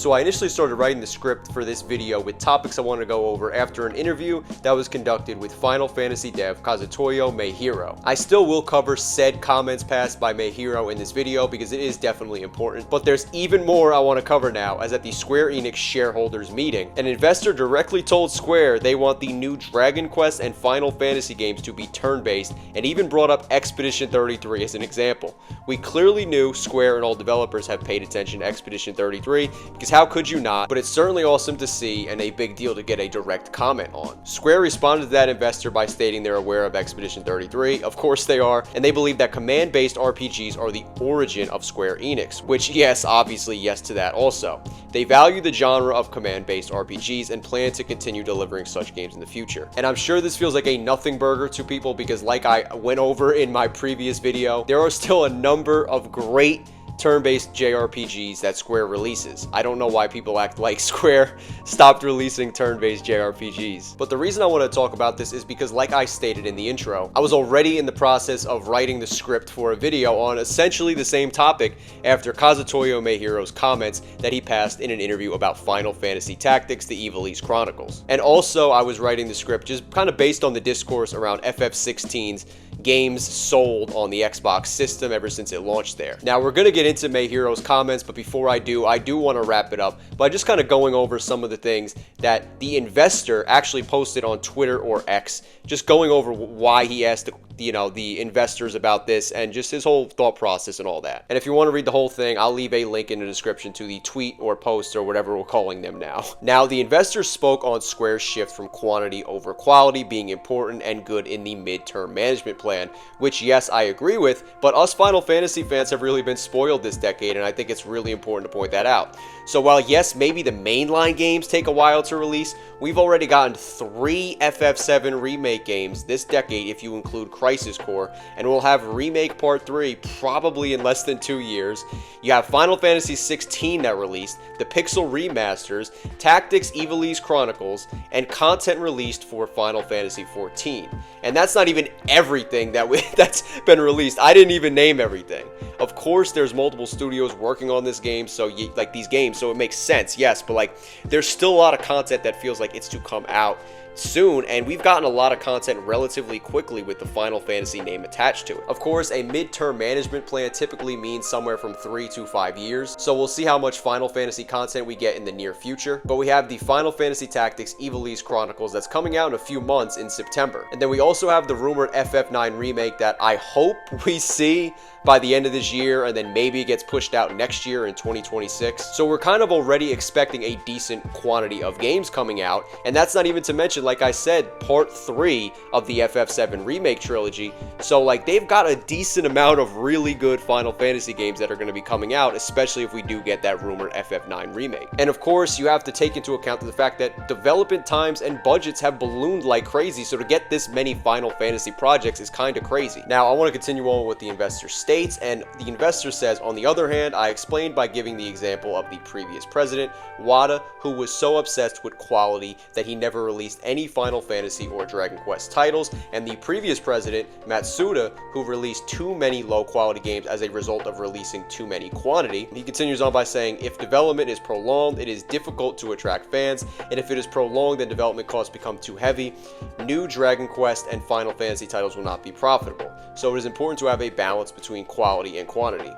So I initially started writing the script for this video with topics I wanted to go over after an interview that was conducted with Final Fantasy dev Kazutoyo Meihiro. I still will cover said comments passed by Meihiro in this video because it is definitely important, but there's even more I want to cover now, as at the Square Enix shareholders meeting, an investor directly told Square they want the new Dragon Quest and Final Fantasy games to be turn-based, and even brought up Expedition 33 as an example. We clearly knew Square and all developers have paid attention to Expedition 33, because how could you not? But it's certainly awesome to see and a big deal to get a direct comment on. Square responded to that investor by stating they're aware of Expedition 33, of course they are, and they believe that command-based RPGs are the origin of Square Enix, which yes, obviously yes to that also. They value the genre of command-based RPGs and plan to continue delivering such games in the future. And I'm sure this feels like a nothing burger to people because, like I went over in my previous video, there are still a number of great turn-based JRPGs that Square releases. I don't know why people act like Square stopped releasing turn-based JRPGs. But the reason I want to talk about this is because, like I stated in the intro, I was already in the process of writing the script for a video on essentially the same topic after Kazutoyo Meihiro's comments that he passed in an interview about Final Fantasy Tactics: The Evilise Chronicles. And also I was writing the script just kind of based on the discourse around FF16's games sold on the Xbox system ever since it launched there. Now we're going to get into Meihiro's comments, but before I do want to wrap it up by just kind of going over some of the things that the investor actually posted on Twitter or X, just going over why he asked the investors about this and just his whole thought process and all that. And if you want to read the whole thing, I'll leave a link in the description to the tweet or post or whatever we're calling them now. Now, the investors spoke on Square's shift from quantity over quality being important and good in the midterm management plan, which yes, I agree with, but us Final Fantasy fans have really been spoiled this decade, and I think it's really important to point that out. So while yes, maybe the mainline games take a while to release, we've already gotten 3 FF7 remake games this decade if you include Crisis Core, and we'll have Remake Part 3 probably in less than 2 years. You have Final Fantasy 16 that released, the Pixel remasters, Tactics Evilise Chronicles, and content released for Final Fantasy 14. And that's not even everything that's been released. I didn't even name everything. Of course, there's multiple studios working on this game, so these games, so it makes sense, yes, but like there's still a lot of content that feels like it's to come out soon, and we've gotten a lot of content relatively quickly with the Final Fantasy name attached to it. Of course, a midterm management plan typically means somewhere from 3 to 5 years, so we'll see how much Final Fantasy content we get in the near future. But we have the Final Fantasy Tactics Evilise Chronicles that's coming out in a few months in September. And then we also have the rumored FF9 remake that I hope we see by the end of this year, and then maybe it gets pushed out next year in 2026. So we're kind of already expecting a decent quantity of games coming out, and that's not even to mention, like I said, part 3 of the FF7 remake trilogy. So like they've got a decent amount of really good Final Fantasy games that are going to be coming out, especially if we do get that rumored FF9 remake. And of course, you have to take into account the fact that development times and budgets have ballooned like crazy, so to get this many Final Fantasy projects is kind of crazy. Now, I want to continue on with the investor states, and the investor says, on the other hand, I explained by giving the example of the previous president, Wada, who was so obsessed with quality that he never released any Final Fantasy or Dragon Quest titles, and the previous president, Matsuda, who released too many low-quality games as a result of releasing too many quantity. He continues on by saying, if development is prolonged, it is difficult to attract fans, and if it is prolonged and development costs become too heavy, new Dragon Quest and Final Fantasy titles will not be profitable. So it is important to have a balance between quality and quantity.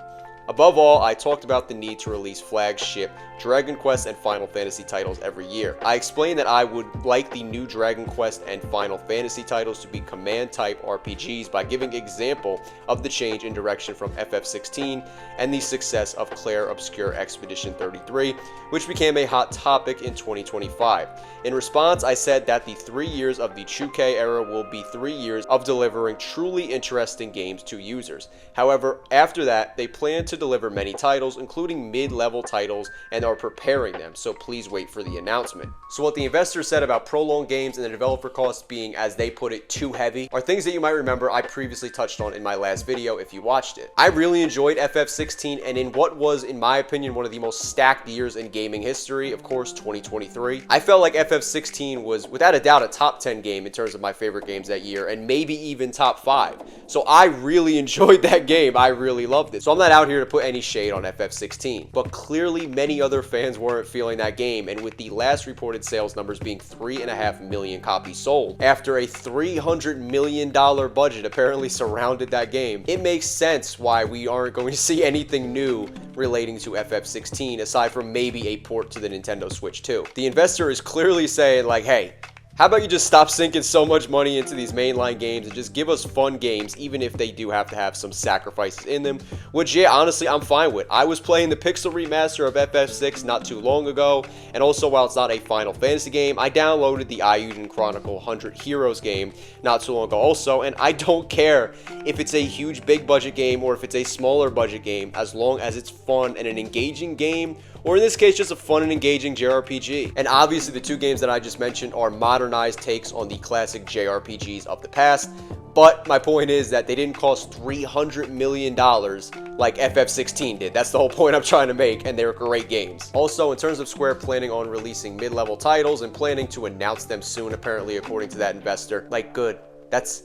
Above all, I talked about the need to release flagship Dragon Quest and Final Fantasy titles every year. I explained that I would like the new Dragon Quest and Final Fantasy titles to be command-type RPGs by giving example of the change in direction from FF16 and the success of Clair Obscur Expedition 33, which became a hot topic in 2025. In response, I said that the 3 years of the Chukei era will be 3 years of delivering truly interesting games to users. However, after that, they plan to deliver many titles, including mid-level titles, and are preparing them, so please wait for the announcement. So what the investors said about prolonged games and the developer costs being, as they put it, too heavy, are things that you might remember I previously touched on in my last video if you watched it. I really enjoyed FF16, and in what was, in my opinion, one of the most stacked years in gaming history, of course, 2023, I felt like FF16 was, without a doubt, a top 10 game in terms of my favorite games that year, and maybe even top 5. So I really enjoyed that game. I really loved it. So I'm not out here to put any shade on FF16. But clearly many other fans weren't feeling that game, and with the last reported sales numbers being 3.5 million copies sold, after a $300 million budget apparently surrounded that game, it makes sense why we aren't going to see anything new relating to FF16 aside from maybe a port to the Nintendo Switch 2. The investor is clearly saying like, hey, how about you just stop sinking so much money into these mainline games and just give us fun games, even if they do have to have some sacrifices in them, which, yeah, honestly, I'm fine with. I was playing the Pixel remaster of FF6 not too long ago, and also, while it's not a Final Fantasy game, I downloaded the Ayuden Chronicle 100 Heroes game not too long ago also, and I don't care if it's a huge big budget game or if it's a smaller budget game, as long as it's fun and an engaging game, or in this case, just a fun and engaging JRPG. And obviously, the two games that I just mentioned are modernized takes on the classic JRPGs of the past. But my point is that they didn't cost $300 million like FF16 did. That's the whole point I'm trying to make, and they're great games. Also, in terms of Square planning on releasing mid-level titles and planning to announce them soon, apparently, according to that investor, like, good. That's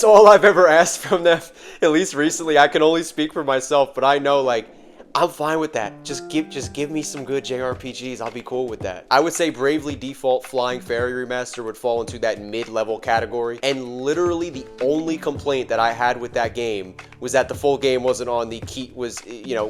all I've ever asked from them, at least recently. I can only speak for myself, but I know, like, I'm fine with that. Just give me some good JRPGs. I'll be cool with that. I would say Bravely Default Flying Fairy Remaster would fall into that mid-level category. And literally the only complaint that I had with that game was that the full game wasn't on the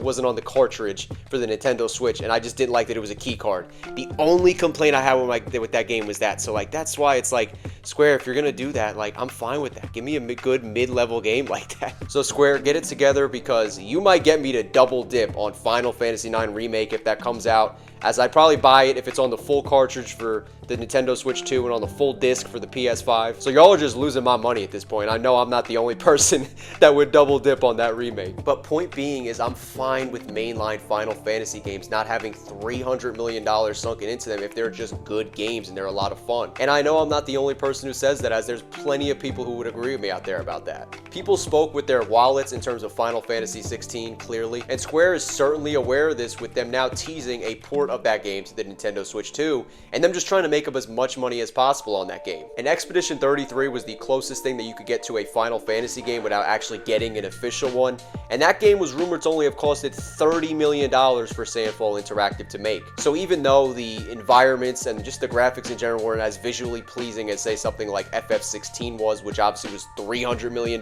wasn't on the cartridge for the Nintendo Switch, and I just didn't like that it was a key card. The only complaint I had with that game was that. So like that's why it's like, Square, if you're gonna do that, like I'm fine with that. Give me a good mid-level game like that. So Square, get it together, because you might get me to double dip on Final Fantasy IX Remake if that comes out, as I'd probably buy it if it's on the full cartridge for the Nintendo Switch 2 and on the full disc for the PS5. So y'all are just losing my money at this point. I know I'm not the only person that would double dip on that remake. But point being is I'm fine with mainline Final Fantasy games not having $300 million sunken into them if they're just good games and they're a lot of fun. And I know I'm not the only person who says that, as there's plenty of people who would agree with me out there about that. People spoke with their wallets in terms of Final Fantasy 16, clearly, and Square is certainly aware of this, with them now teasing a port of that game to the Nintendo Switch 2, and them just trying to make up as much money as possible on that game. And Expedition 33 was the closest thing that you could get to a Final Fantasy game without actually getting an official one, and that game was rumored to only have costed $30 million for Sandfall Interactive to make. So even though the environments and just the graphics in general weren't as visually pleasing as, say, something like FF16 was, which obviously was $300 million,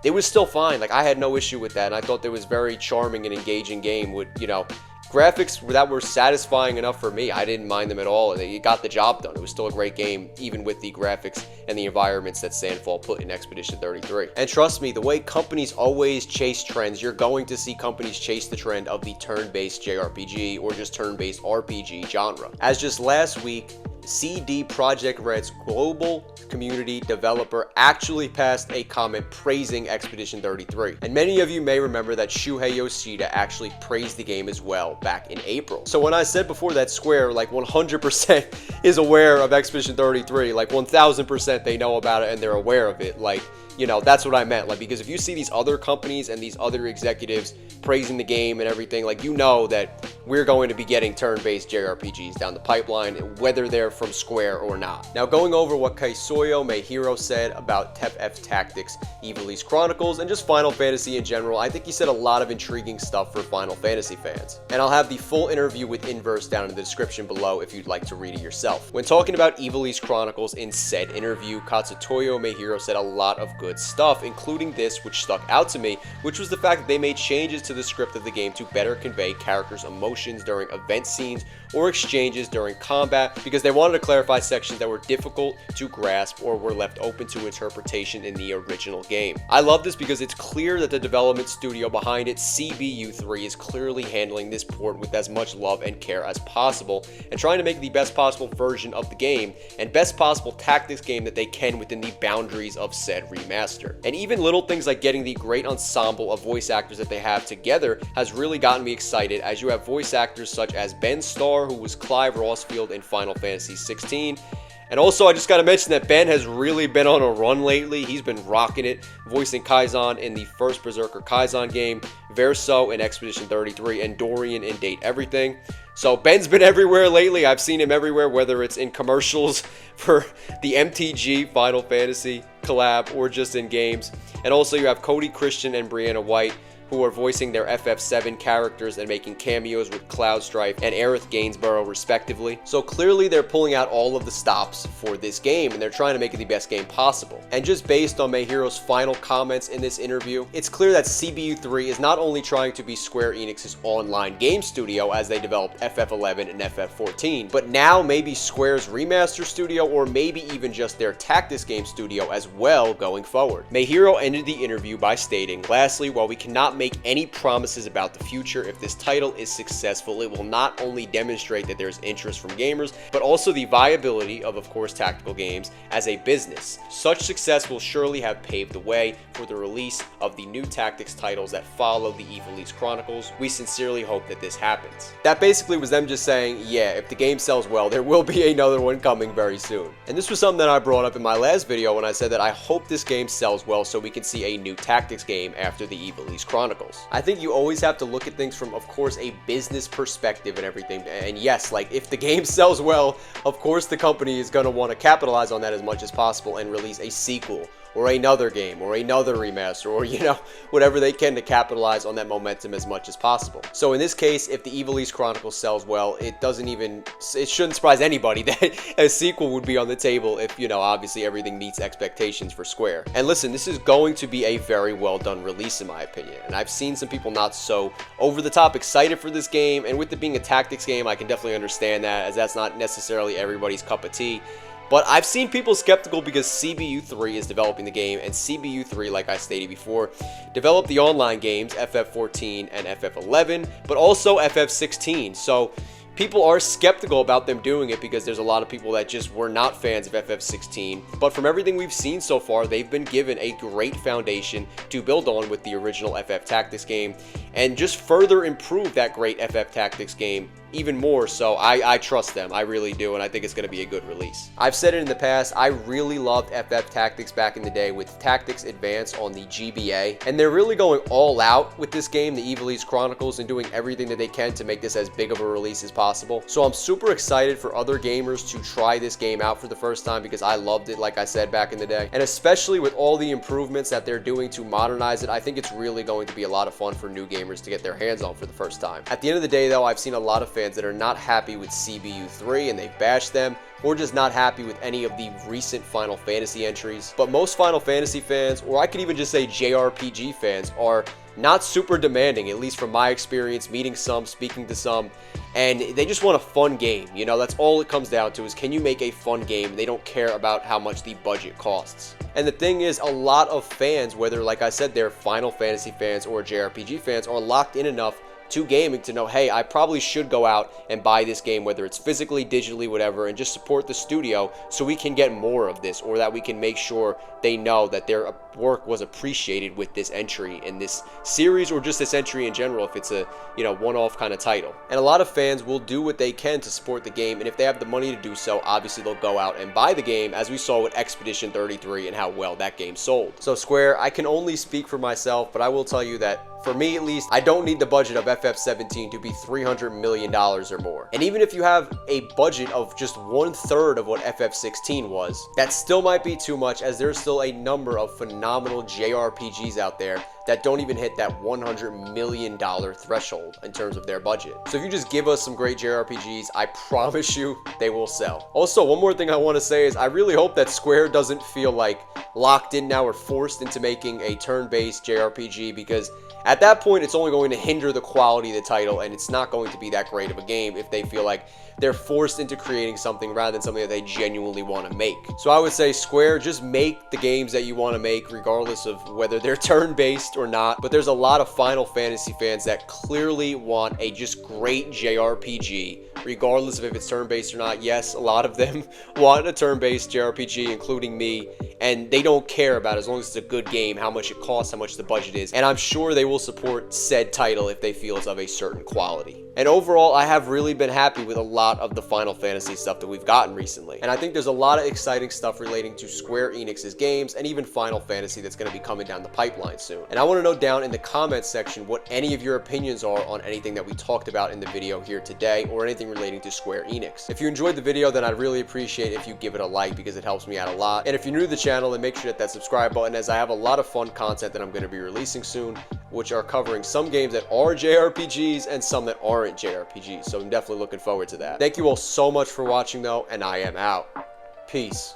it was still fine. Like, I had no issue with that, and I thought there was very charming and engaging game with, graphics that were satisfying enough for me. I didn't mind them at all, and it got the job done. It was still a great game, even with the graphics and the environments that Sandfall put in Expedition 33. And trust me, the way companies always chase trends, you're going to see companies chase the trend of the turn-based JRPG or just turn-based RPG genre. As just last week, CD Projekt Red's global community developer actually passed a comment praising Expedition 33. And many of you may remember that Shuhei Yoshida actually praised the game as well back in April. So when I said before that Square, like 100% is aware of Expedition 33, like 1000% they know about it and they're aware of it, like, that's what I meant. Like, because if you see these other companies and these other executives praising the game and everything, like, that we're going to be getting turn-based JRPGs down the pipeline, whether they're from Square or not. Now, going over what Kaisoyo Meihiro said about TEP-F Tactics, Ivalice Chronicles, and just Final Fantasy in general, I think he said a lot of intriguing stuff for Final Fantasy fans. And I'll have the full interview with Inverse down in the description below if you'd like to read it yourself. When talking about Ivalice Chronicles in said interview, Katsutoyo Meihiro said a lot of good stuff, including this, which stuck out to me, which was the fact that they made changes to the script of the game to better convey characters' emotions during event scenes or exchanges during combat, because they wanted to clarify sections that were difficult to grasp or were left open to interpretation in the original game. I love this because it's clear that the development studio behind it, CBU3, is clearly handling this port with as much love and care as possible and trying to make the best possible version of the game and best possible tactics game that they can within the boundaries of said remaster. And even little things like getting the great ensemble of voice actors that they have together has really gotten me excited, as you have voice actors such as Ben Starr, who was Clive Rossfield in Final Fantasy 16. And also, I just got to mention that Ben has really been on a run lately. He's been rocking it, voicing Kaizen in the first Berserker Kaizen game, Verso in Expedition 33, and Dorian in Date Everything. So Ben's been everywhere lately. I've seen him everywhere, whether it's in commercials for the MTG Final Fantasy collab or just in games. And also you have Cody Christian and Brianna White, who are voicing their FF7 characters and making cameos with Cloud Strife and Aerith Gainsborough respectively. So clearly they're pulling out all of the stops for this game and they're trying to make it the best game possible. And just based on Mayhero's final comments in this interview, it's clear that CBU3 is not only trying to be Square Enix's online game studio as they developed FF11 and FF14, but now maybe Square's remaster studio or maybe even just their tactics game studio as well going forward. Mayhero ended the interview by stating, "Lastly, while we cannot make any promises about the future, if this title is successful, it will not only demonstrate that there's interest from gamers, but also the viability of course, tactical games as a business. Such success will surely have paved the way for the release of the new tactics titles that follow the Ivalice Chronicles. We sincerely hope that this happens." That basically was them just saying, yeah, if the game sells well, there will be another one coming very soon. And this was something that I brought up in my last video when I said that I hope this game sells well so we can see a new tactics game after the Ivalice Chronicles. I think you always have to look at things from, of course, a business perspective and everything. And yes, like if the game sells well, of course the company is going to want to capitalize on that as much as possible and release a sequel or another game or another remaster or, you know, whatever they can to capitalize on that momentum as much as possible. So in this case, if the Ivalice Chronicles sells well, it shouldn't surprise anybody that a sequel would be on the table if, you know, obviously everything meets expectations for Square. And listen, this is going to be a very well done release in my opinion. And I've seen some people not so over the top excited for this game, and with it being a tactics game, I can definitely understand that, as that's not necessarily everybody's cup of tea. But I've seen people skeptical because CBU3 is developing the game, and CBU3, like I stated before, developed the online games FF14 and FF11, but also FF16. So people are skeptical about them doing it because there's a lot of people that just were not fans of FF16. But from everything we've seen so far, they've been given a great foundation to build on with the original FF Tactics game and just further improve that great FF Tactics game even more. So I trust them. I really do, and I think it's going to be a good release. I've said it in the past, I really loved FF Tactics back in the day with Tactics Advance on the GBA, and they're really going all out with this game, the Ivalice Chronicles, and doing everything that they can to make this as big of a release as possible. So I'm super excited for other gamers to try this game out for the first time because I loved it, like I said, back in the day. And especially with all the improvements that they're doing to modernize it, I think it's really going to be a lot of fun for new gamers to get their hands on for the first time. At the end of the day, though, I've seen a lot of fans that are not happy with CBU3 and they've bashed them, or just not happy with any of the recent Final Fantasy entries. But most Final Fantasy fans, or I could even just say JRPG fans, are not super demanding, at least from my experience, meeting some, speaking to some, and they just want a fun game. You know, that's all it comes down to, is can you make a fun game? They don't care about how much the budget costs. And the thing is, a lot of fans, whether, like I said, they're Final Fantasy fans or JRPG fans, are locked in enough to gaming to know, hey, I probably should go out and buy this game, whether it's physically, digitally, whatever, and just support the studio so we can get more of this, or that we can make sure they know that their work was appreciated with this entry in this series, or just this entry in general if it's a, you know, one-off kind of title. And a lot of fans will do what they can to support the game, and if they have the money to do so, obviously they'll go out and buy the game, as we saw with Expedition 33 and how well that game sold. So Square, I can only speak for myself, but I will tell you that for me at least, I don't need the budget of FF17 to be $300 million or more. And even if you have a budget of just 1/3 of what FF16 was, that still might be too much, as there's still a number of phenomenal JRPGs out there that don't even hit that $100 million threshold in terms of their budget. So if you just give us some great JRPGs, I promise you they will sell. Also, one more thing I want to say is I really hope that Square doesn't feel like locked in now or forced into making a turn-based JRPG, because at that point it's only going to hinder the quality of the title, and it's not going to be that great of a game if they feel like they're forced into creating something rather than something that they genuinely want to make. So I would say, Square, just make the games that you want to make regardless of whether they're turn-based or not. But there's a lot of Final Fantasy fans that clearly want a just great JRPG, regardless of if it's turn-based or not. Yes, a lot of them want a turn-based JRPG, including me, and they don't care about, as long as it's a good game, how much it costs, how much the budget is. And I'm sure they will support said title if they feel it's of a certain quality. And overall, I have really been happy with a lot of the Final Fantasy stuff that we've gotten recently. And I think there's a lot of exciting stuff relating to Square Enix's games and even Final Fantasy that's going to be coming down the pipeline soon. And I want to know down in the comments section what any of your opinions are on anything that we talked about in the video here today, or anything relating to Square Enix. If you enjoyed the video, then I'd really appreciate if you give it a like, because it helps me out a lot. And if you're new to the channel, then make sure to hit that subscribe button, as I have a lot of fun content that I'm going to be releasing soon. which are covering some games that are JRPGs and some that aren't JRPGs. So I'm definitely looking forward to that. Thank you all so much for watching though, and I am out. Peace.